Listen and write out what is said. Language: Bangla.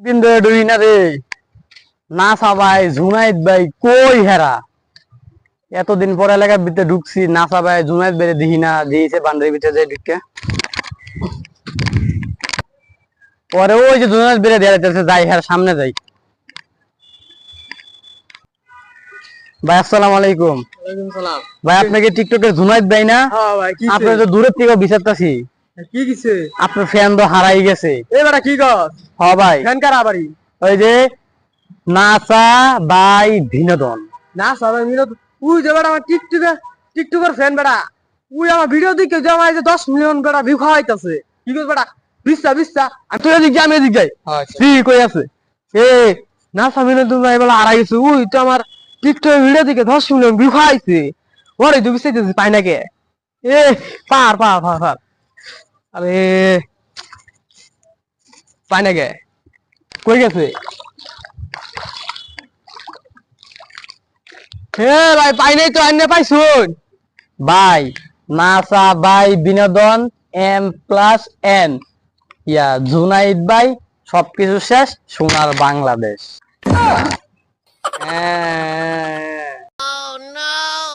কিন্তু ডুই না রে না সবাই জুনাইদ ভাই কই হেরা এতদিন পরে এলাকার ভিতরে ঢুকছি না সবাই জুনাইদ ভাই দেখি না দিয়েছে বান্ডারির ভিতরে যাই ঢুকে পরে ওই যে জুনাইদ বেড়ে দেওয়া যাচ্ছে যাই হের সামনে যাই ভাই আসসালামু আলাইকুম। ওয়ালাইকুম সালাম। ভাই আপনাকে টিকটকের জুনাইদ ভাই না? হ্যাঁ ভাই কি আপনি তো দূরের থেকে বিচারতাছি কি কিছে আপনার ফ্যান তো হারাই গেছে। এবারে কি কর হ ভাই ফ্যান কারা বাড়ি ওই যে নাসা বাই বিনোদন না সবাই মিলে উই যে বেটা আমার টিকটকের ফ্যান বেটা উই আমার ভিডিও দেখে যে আমার এই যে 10 মিলিয়ন বেটা ভিউ খাওয়াইতাছে কি কর বেটা বিশ্বাস আর তুই এদিক যা আমি এদিক যাই আচ্ছা তুই কই আছে এ না সামিনে তুমি এবারে হারাই গেছে উই তো আমার টিকটকের ভিডিও দেখে 10 মিলিয়ন ভিউ খাওয়াইছে ওরে তুই বিশ্বাস পাই না কে এ পার আরে পাই না কে কই গেছে হে ভাই পাই নাই তো আইনে পাইছুন ভাই নাসা বাই বিনোদন এম প্লাস এন ইয়া জুনাইদ ভাই সবকিছু শেষ সোনার বাংলাদেশ।